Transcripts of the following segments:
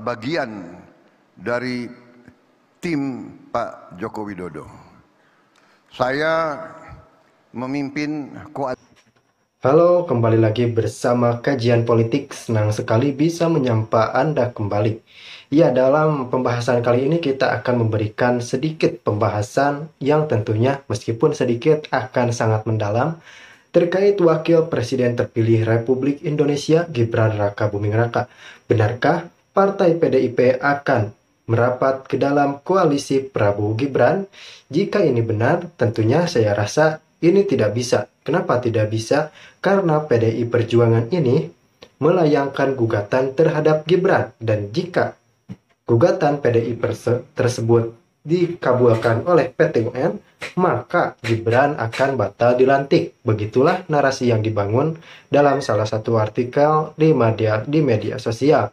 bagian dari tim Pak Joko Widodo. Saya memimpin koalisi. Halo, kembali lagi bersama Kajian Politik. Senang sekali bisa menyapa Anda kembali. Ya, dalam pembahasan kali ini kita akan memberikan sedikit pembahasan yang tentunya meskipun sedikit akan sangat mendalam terkait Wakil Presiden terpilih Republik Indonesia Gibran Rakabuming Raka. Benarkah Partai PDIP akan merapat ke dalam koalisi Prabowo Gibran? Jika ini benar, tentunya saya rasa ini tidak bisa. Kenapa tidak bisa? Karena PDI Perjuangan ini melayangkan gugatan terhadap Gibran, dan jika gugatan PDI tersebut dikabulkan oleh PT UN, maka Gibran akan batal dilantik. Begitulah narasi yang dibangun dalam salah satu artikel di media sosial.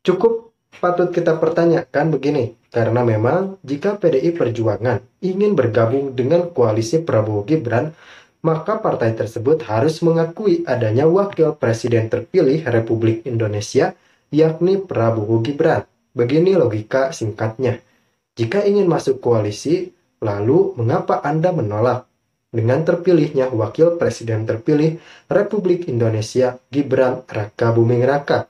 Cukup patut kita pertanyakan begini, karena memang jika PDI Perjuangan ingin bergabung dengan koalisi Prabowo Gibran, maka partai tersebut harus mengakui adanya wakil presiden terpilih Republik Indonesia, yakni Prabowo Gibran. Begini logika singkatnya. Jika ingin masuk koalisi, lalu mengapa Anda menolak dengan terpilihnya wakil presiden terpilih Republik Indonesia Gibran Rakabuming Raka,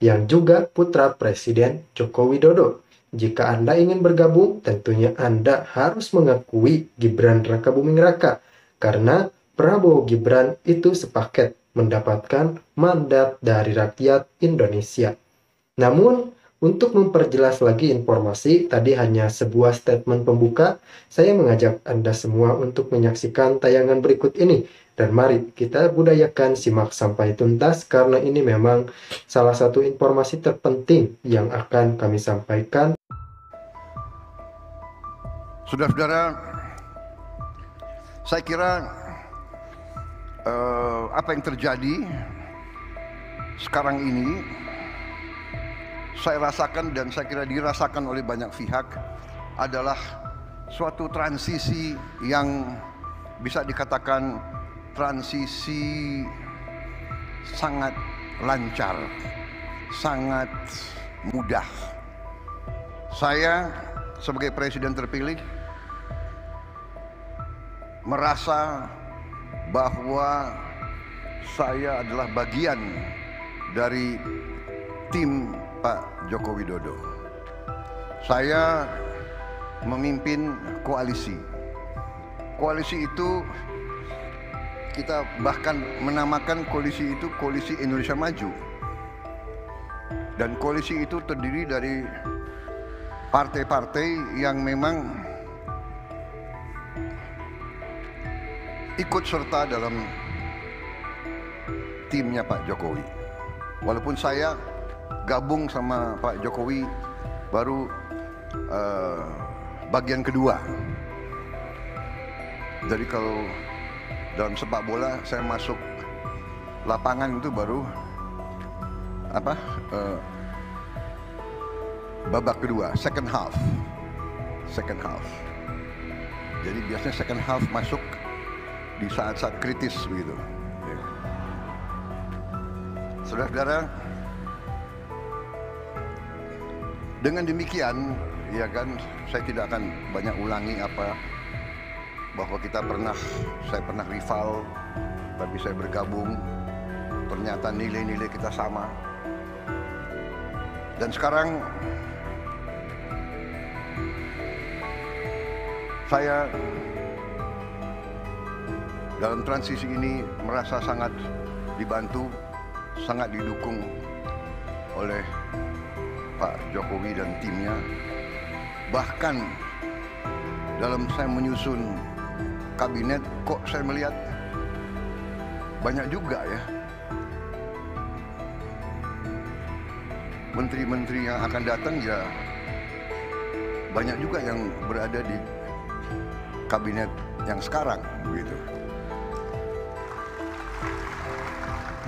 yang juga putra Presiden Joko Widodo? Jika Anda ingin bergabung, tentunya Anda harus mengakui Gibran Rakabuming Raka, karena Prabowo Gibran itu sepaket mendapatkan mandat dari rakyat Indonesia. Namun, untuk memperjelas lagi informasi, tadi hanya sebuah statement pembuka, saya mengajak Anda semua untuk menyaksikan tayangan berikut ini. Dan mari kita budayakan simak sampai tuntas, karena ini memang salah satu informasi terpenting yang akan kami sampaikan. Saudara-saudara, saya kira apa yang terjadi sekarang ini saya rasakan, dan saya kira dirasakan oleh banyak pihak, adalah suatu transisi yang bisa dikatakan transisi sangat lancar, sangat mudah. Saya sebagai presiden terpilih merasa bahwa saya adalah bagian dari tim Pak Joko Widodo. Saya memimpin koalisi. Koalisi itu kita bahkan menamakan koalisi itu Koalisi Indonesia Maju. Dan koalisi itu terdiri dari partai-partai yang memang ikut serta dalam timnya Pak Jokowi. Walaupun saya gabung sama Pak Jokowi baru bagian kedua. Jadi kalau dalam sepak bola saya masuk lapangan itu baru babak kedua, second half. Jadi biasanya second half masuk di saat-saat kritis begitu. Saudara-saudara, dengan demikian, ya kan, saya tidak akan banyak ulangi bahwa saya pernah rival, tapi saya bergabung. Ternyata nilai-nilai kita sama. Dan sekarang saya dalam transisi ini merasa sangat dibantu, sangat didukung oleh Pak Jokowi dan timnya. Bahkan dalam saya menyusun kabinet, kok saya melihat banyak juga ya menteri-menteri yang akan datang, ya banyak juga yang berada di kabinet yang sekarang begitu.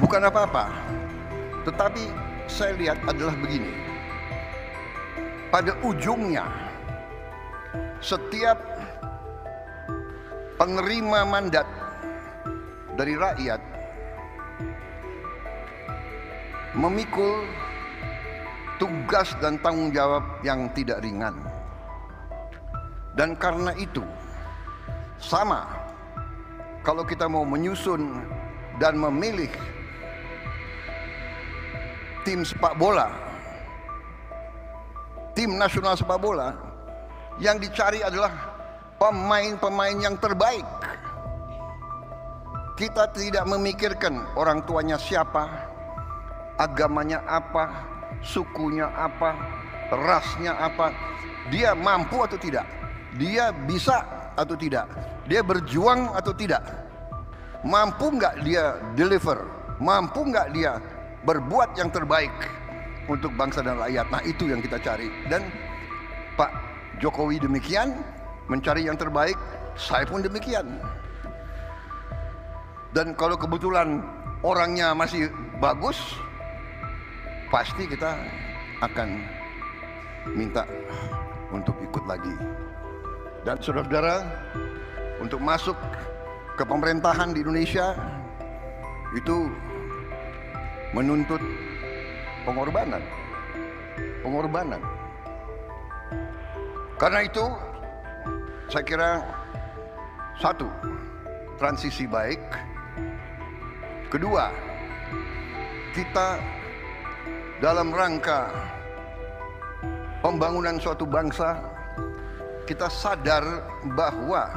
Bukan apa-apa, tetapi saya lihat adalah begini. Pada ujungnya, setiap penerima mandat dari rakyat memikul tugas dan tanggung jawab yang tidak ringan. Dan karena itu, sama kalau kita mau menyusun dan memilih tim sepak bola, tim nasional sepak bola, yang dicari adalah pemain-pemain yang terbaik. Kita tidak memikirkan orang tuanya siapa, agamanya apa, sukunya apa, rasnya apa, dia mampu atau tidak, dia bisa atau tidak, dia berjuang atau tidak, mampu nggak dia deliver, mampu nggak dia berbuat yang terbaik untuk bangsa dan rakyat. Nah, itu yang kita cari. Dan Pak Jokowi demikian, mencari yang terbaik, saya pun demikian. Dan kalau kebetulan orangnya masih bagus, pasti kita akan minta untuk ikut lagi. Dan saudara-saudara, untuk masuk ke pemerintahan di Indonesia itu menuntut pengorbanan. Karena itu saya kira, satu, transisi baik. Kedua, kita dalam rangka pembangunan suatu bangsa, kita sadar bahwa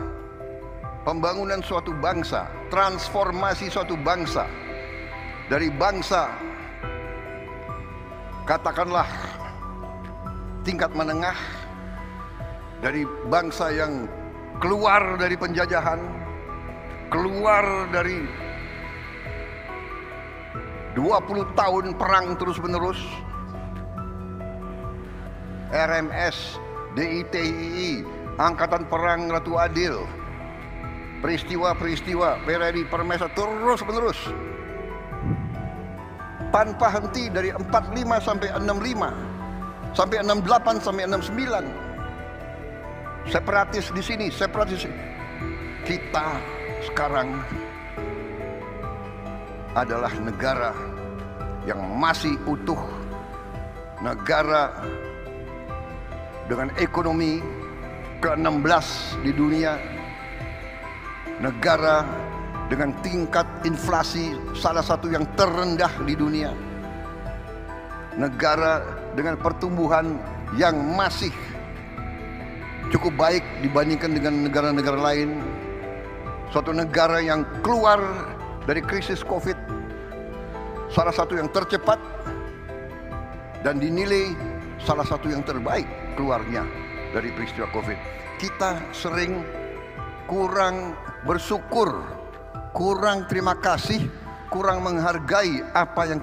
pembangunan suatu bangsa, transformasi suatu bangsa dari bangsa katakanlah tingkat menengah, dari bangsa yang keluar dari penjajahan, keluar dari 20 tahun perang terus-menerus, RMS, DITII, Angkatan Perang Ratu Adil, peristiwa-peristiwa PRRI Permesa terus-menerus, tanpa henti dari 45 sampai 65, sampai 68 sampai 69. Separatis di sini, separatis. Kita sekarang adalah negara yang masih utuh, negara dengan ekonomi ke-16 di dunia, negara dengan tingkat inflasi salah satu yang terendah di dunia, negara dengan pertumbuhan yang masih cukup baik dibandingkan dengan negara-negara lain, suatu negara yang keluar dari krisis COVID, salah satu yang tercepat dan dinilai salah satu yang terbaik keluarnya dari peristiwa COVID. Kita sering kurang bersyukur, kurang terima kasih, kurang menghargai apa yang